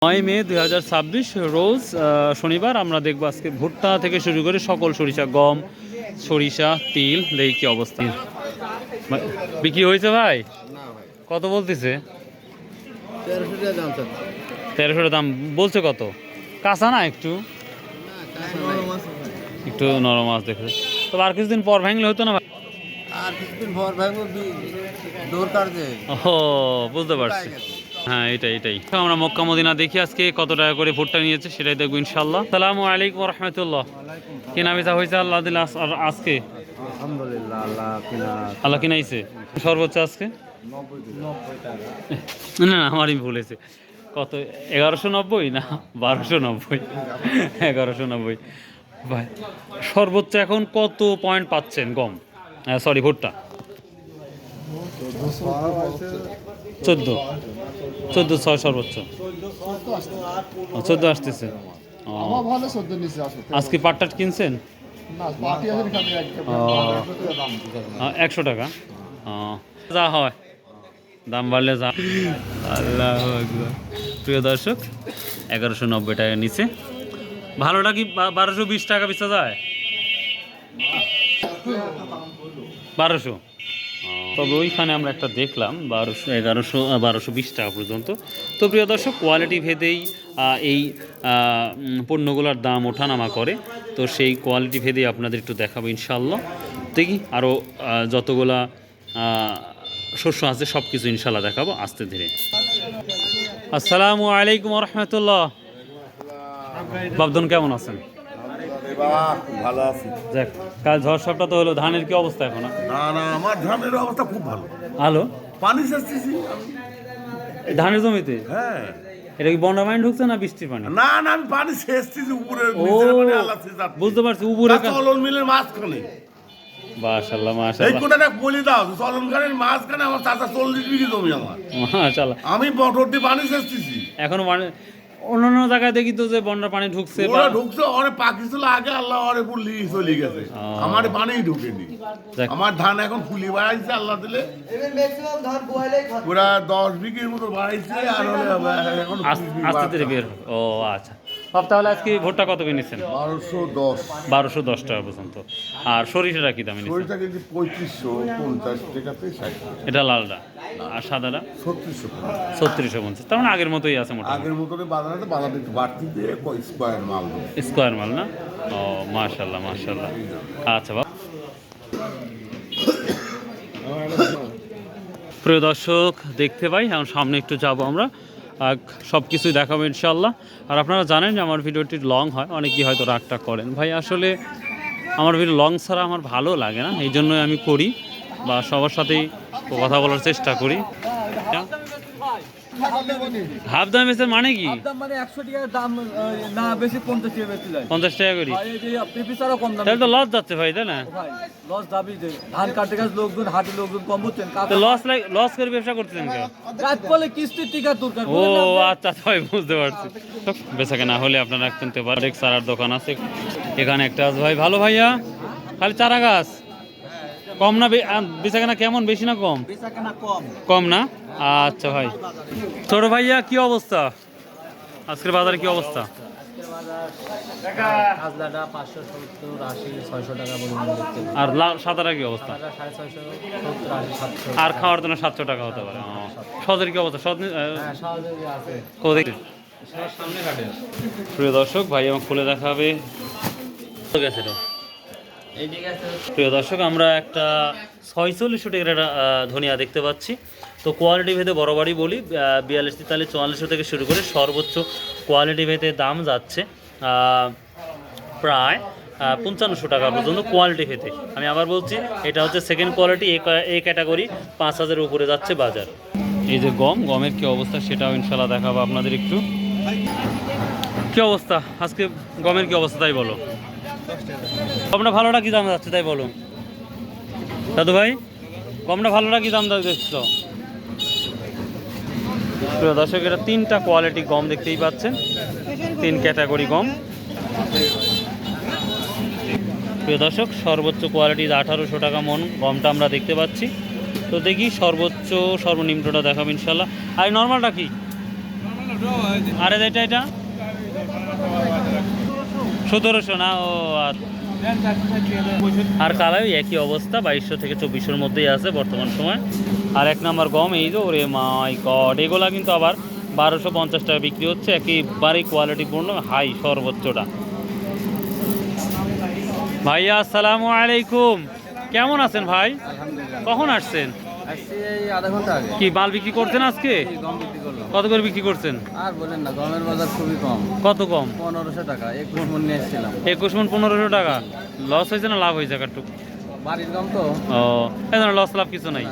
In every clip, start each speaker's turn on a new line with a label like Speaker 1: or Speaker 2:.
Speaker 1: 9 মে 2026 রোজ শনিবার আমরা দেখব আজকে ভুট্টা থেকে শুরু করে সকল সরিষা, গম, সরিষা, তিল। দেখি কি অবস্থা। বিক্রি হয়েছে ভাই? কত বলতেছে? 1300 দাম বলছে। কত কাঁচা না? একটু একটু নরম মাছ দেখে। তো আর কিছুদিন পর ভাঙলে হতো না ভাই?
Speaker 2: আর কিছুদিন পর ভাঙবো দরকার যে।
Speaker 1: ও বুঝতে পারছি। হ্যাঁ, এটাই আমরা মক্কা মদিনা দেখি আজকে কত টাকা করে ভুট্টা নিয়েছে সেটাই দেখবো ইনশাল্লাহ। আসসালামু আলাইকুম রহমতুল্লাহ। কি নামিতা হয়েছে আল্লাহ দিল আজকে?
Speaker 2: আলহামদুলিল্লাহ
Speaker 1: আল্লাহ কিনাইছে। সর্বোচ্চ আজকে
Speaker 2: 90 টাকা।
Speaker 1: না আমারই ভুল হয়েছে। কত? 1190 না 1290? 1190 ভাই। সর্বোচ্চ এখন কত পয়েন্ট পাচ্ছেন গম, সরি ভুট্টা? 14 সর্বোচ্চ। 14 আসতেছে। আজকে পাট্টাট কিনছেন? 100 টাকা। যা হয় দাম বাড়লে যা। আল্লাহু আকবার। প্রিয় দর্শক, 1190 টাকা নিচে। ভালোটা কি 1220 টাকা বেচা যায়? 1200। তবে ওইখানে আমরা একটা দেখলাম 1200, 1100, 1220 টাকা পর্যন্ত। তো প্রিয় দর্শক, কোয়ালিটি ভেদেই এই পণ্যগুলোর দাম ওঠানামা করে। তো সেই কোয়ালিটি ভেদেই আপনাদের একটু দেখাবো ইনশাল্লাহ। দেখি আরও যতগুলা শস্য আছে সব কিছু ইনশাল্লাহ দেখাবো আস্তে ধীরে। আসসালামু আলাইকুম রহমতুল্লাহ। বাবদন কেমন আছেন?
Speaker 2: ভালো আছি।
Speaker 1: দেখ, কাল ঝড় সবটা তো হলো, ধানের কি অবস্থা এখন?
Speaker 2: না আমার ধানের অবস্থা খুব ভালো।
Speaker 1: ভালো?
Speaker 2: পানি সেচতেছি
Speaker 1: ধানের জমিতে?
Speaker 2: হ্যাঁ।
Speaker 1: এটা কি বন্যা পানি ঢুকছে না বৃষ্টির পানি?
Speaker 2: না আমি পানি সেচতেছি উপরে।
Speaker 1: বুঝতে পারছি, উপরে
Speaker 2: চলন মিলের মাঝখানে।
Speaker 1: মাশাআল্লাহ
Speaker 2: এই
Speaker 1: মাশাআল্লাহ
Speaker 2: কোটাটা বলি দাও, চলন গাড়ির মাঝখানে আমার 40 বিঘি জমি আমার।
Speaker 1: মাশাআল্লাহ।
Speaker 2: আমি মোটর দিয়ে পানি সেচতেছি।
Speaker 1: এখনো মানে অন্যান্য জায়গায় দেখি তো যে বন্যার পানি ঢুকছে
Speaker 2: ওরা ঢুকছে, অনেক পাকিছিল আগে, আল্লাহ অনেক ফুলি চলে গেছে। আমার পানি ঢুকেনি। আমার ধান এখন ফুলি বাড়াইছে আল্লাহ দিলে। পুরা 10 বিঘির মতো বাড়াইছে। আর এখন
Speaker 1: আস্তে ধীরে বের। ও আচ্ছা। সব তাহলে আজকে ভুট্টা কত কিনেছেন? 1210 টাকা পর্যন্ত। আর সরিষাটা কি দামে নিচ্ছেন?
Speaker 2: 3550 টাকাতে 60।
Speaker 1: এটা লালটা। আর সাদাটা 3650। তার মানে আগের মতোই আছে মোটামুটি।
Speaker 2: আগের মতনে বাজারে একটু বাড়তি দিয়ে স্কয়ার মাল।
Speaker 1: স্কয়ার মাল না? ও মাশাআল্লাহ মাশাআল্লাহ। আচ্ছা বাবা। প্রিয় দর্শক, দেখতে পাই এখন সামনে একটু যাব আমরা, সব কিছুই দেখাবো ইনশাল্লাহ। আর আপনারা জানেন যে আমার ভিডিওটি লং হয়, অনেকেই হয়তো রাগটা করেন। ভাই আসলে আমার ভিডিও লং ছাড়া আমার ভালো লাগে না, এই জন্যই আমি করি বা সবার সাথেই কথা বলার চেষ্টা করি। হাফ দাম বেচে মানে কি?
Speaker 3: মানে 100 টাকা দাম না, বেশি 50 টাকা বেচতে যায়।
Speaker 1: 50 টাকা করি?
Speaker 3: ভাই এই যে পিপিসারও কম দাম।
Speaker 1: তাহলে তো লস যাচ্ছে ভাই, তাই না?
Speaker 3: ভাই লস যাবেই যে ধান কাটতে গেছে লোকজন, হাটে লোকজন কম বুঝছেন।
Speaker 1: তো লস করে ব্যবসা করতেছেন কেন?
Speaker 3: কাজ করলে কিস্তির টিকা দরকার।
Speaker 1: ও আচ্ছা ভাই, বুঝতে পারছি। বেচা কেনা হলে আপনারা কিনতে পারেন। এক চারার দোকান আছে এখানে একটা আছে ভাই। ভালো ভাইয়া, খালি চারা গাছ কম না? বেচা কেনা কেমন, বেশি না কম? কম না? আচ্ছা ভাই। ছোট ভাইয়া কি অবস্থা আজকের বাজারে? কি অবস্থা? আর সাদাটা কি অবস্থা? আর খাওয়ার জন্য 700 টাকা হতে পারে। সদের কি অবস্থা? সদ প্রিয় দর্শক, ভাই আমাকে খুলে দেখাবে। প্রিয় দর্শক, আমরা একটা 46 টাকার ধনিয়া দেখতে পাচ্ছি। তো কোয়ালিটি ভেদে বরাবরই বলি 42, 43, 44 থেকে শুরু করে সর্বোচ্চ কোয়ালিটি ভেদে দাম যাচ্ছে প্রায় 5500 টাকা পর্যন্ত কোয়ালিটি ভেদে। আমি আবার বলছি, এটা হচ্ছে সেকেন্ড কোয়ালিটি, এই ক্যাটাগরি 5000-এর উপরে যাচ্ছে বাজার। এই যে গমের কি অবস্থা সেটাও ইনশাল্লাহ দেখাবো আপনাদের একটু। কি অবস্থা আজকে গমের, কি অবস্থা তাই বলো। গমটা ভালোটা কি দাম যাচ্ছে তাই বলো দাদু ভাই? গমটা ভালোটা কি দাম দেখছ? প্রিয় দর্শক, এটা 3টা কোয়ালিটি গম দেখতেই পাচ্ছেন, 3 ক্যাটাগরি গম। প্রিয় দর্শক, সর্বোচ্চ কোয়ালিটি 1800 টাকা মন গমটা আমরা দেখতে পাচ্ছি। তো দেখি সর্বোচ্চ সর্বনিম্নটা দেখাবো ইনশাল্লাহ। আর নর্মালটা কি? আরে এটা এটা 1700 না ও আর কালাই একই অবস্থা 2200 থেকে 2400-এর মধ্যেই আছে বর্তমান সময়। আর 1 নম্বর গম এই যে ওরে মাই গড, এগুলা কিন্তু আবার 1250 টাকা বিক্রি হচ্ছে, একেবারেই কোয়ালিটিপূর্ণ হাই সর্বোচ্চটা। ভাইয়া আসসালামু আলাইকুম, কেমন আছেন ভাই? কখন আসছেন?
Speaker 3: আধা ঘন্টা আগে
Speaker 1: কি মাল বিক্রি করছেন আজকে?
Speaker 3: গম বিক্রি করলাম।
Speaker 1: কত করে বিক্রি করছেন?
Speaker 3: আর বলেন না, গমের বাজার খুবই কম।
Speaker 1: কত কম?
Speaker 3: 1500 টাকা 21 মন নিয়ে এসেছিলাম।
Speaker 1: 21 মন 1500 টাকা। লস হয়েছে না লাভ হয়েছে কাটুক?
Speaker 3: বাড়ির গম তো।
Speaker 1: ও এই লস লাভ কিছু নাই।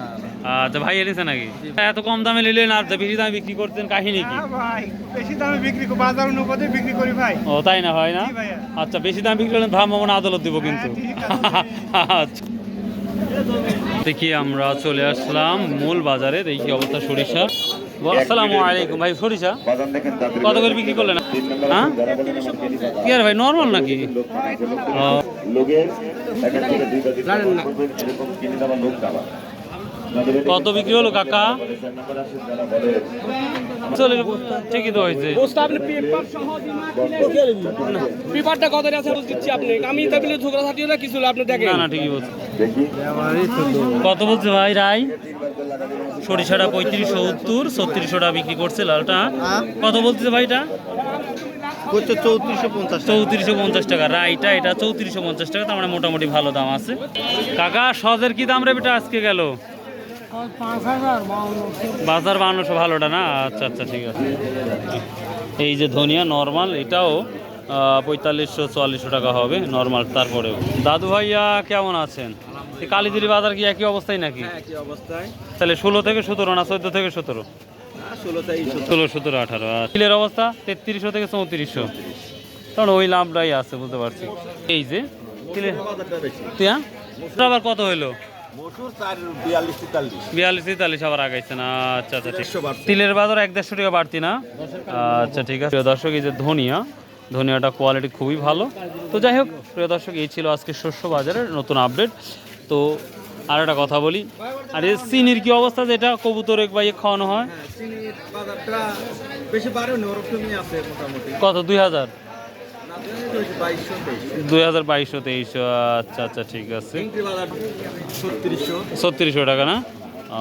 Speaker 1: আচ্ছা ভাই এনেছে নাকি? এত কম দামে নিলেন আর বেশি দামে বিক্রি করতেন, কাহিনী কি?
Speaker 4: ভাই বেশি দামে বিক্রি করি, বাজার অনুপাতে বিক্রি করি ভাই।
Speaker 1: ও তাই না হয় না?
Speaker 4: জি ভাইয়া।
Speaker 1: আচ্ছা বেশি দামে বিক্রি করলেন ভ্রাম্যমাণ আদালত দিব কিন্তু। আচ্ছা দেখি আমরা চলে আসলাম মূল বাজারে, দেখি অবস্থা সরিষা। আসসালামু আলাইকুম ভাই, সরিষা কত করে বিক্রি করলেন? হ্যাঁ কি আর ভাই নর্মাল নাকি? কত বিক্রি হলো কাকা? চলে ঠিকই তো হয়েছে।
Speaker 5: পেপারটা কত আছে দিচ্ছি আপনি, আমি তাহলে ঝগড়া থাকলে না কিছু আপনি দেখেন।
Speaker 1: না না ঠিকই বলছে। কত বলছে ভাই রায়? সরিষাটা 3570, 3600 টাকা বিক্রি করছে। লালটা কত বলতেছে ভাই? এটা 3450 টাকা। রাইটা এটা 3450 টাকা, তার মানে মোটামুটি ভালো দাম আছে। কাকা সজের কি দাম রে বেটা আজকে গেল? 5200 ভালোটা না? আচ্ছা আচ্ছা ঠিক আছে। এই যে ধনিয়া নর্মাল, এটাও 4500-4400 টাকা হবে নর্মাল। তারপরেও দাদু ভাইয়া কেমন আছেন? কালীদিরি বাজার কি একই অবস্থায় নাকি?
Speaker 3: একই অবস্থায়।
Speaker 1: তাহলে 16 থেকে 17 না 14 থেকে 17? 16, 17, 18। তিলের অবস্থা 3300 থেকে 3400, কারণ ওই লাভটাই আছে বুঝতে পারছি। এই যে তিলের হ্যাঁ আবার কত হইলো? 42-43 আবার আগাইছে না? আচ্ছা আচ্ছা ঠিক। তিলের বাজার 150 টাকা বাড়তি না? আচ্ছা ঠিক আছে। প্রিয় দর্শক এই যে ধনিয়াটা কোয়ালিটি খুবই ভালো। তো যাই হোক প্রিয় দর্শক, এই ছিল আজকে শস্য বাজারের নতুন আপডেট। তো আর একটা কথা বলি, আর এই চিনির কি অবস্থা? যেটা কবুতর এক বাইয়ে খাওয়ানো হয়
Speaker 3: বেশি বাড়েও না, ওরকমই আছে মোটামুটি।
Speaker 1: কত? 2000,
Speaker 3: 2200-2300।
Speaker 1: আচ্ছা আচ্ছা ঠিক আছে।
Speaker 3: 3600
Speaker 1: 3600 টাকা না? ও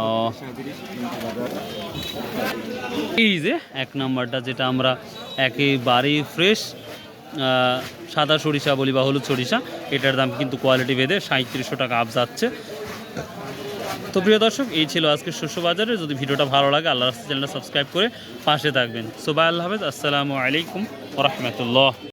Speaker 1: এই যে 1 নাম্বারটা যেটা আমরা একেবারেই ফ্রেশ সাদা সরিষা বলি বা হলুদ সরিষা, এটার দাম কিন্তু কোয়ালিটি ভেদে 3700 টাকা আপ যাচ্ছে। তো প্রিয় দর্শক, এই ছিল আজকের শস্য বাজারে। যদি ভিডিওটা ভালো লাগে আল্লাহ রাস্তা চ্যানেলটা সাবস্ক্রাইব করে পাশে থাকবেন। সো বাই, আল্লাহ হাফেজ, আসসালামু আলাইকুম ওয়া রাহমাতুল্লাহ।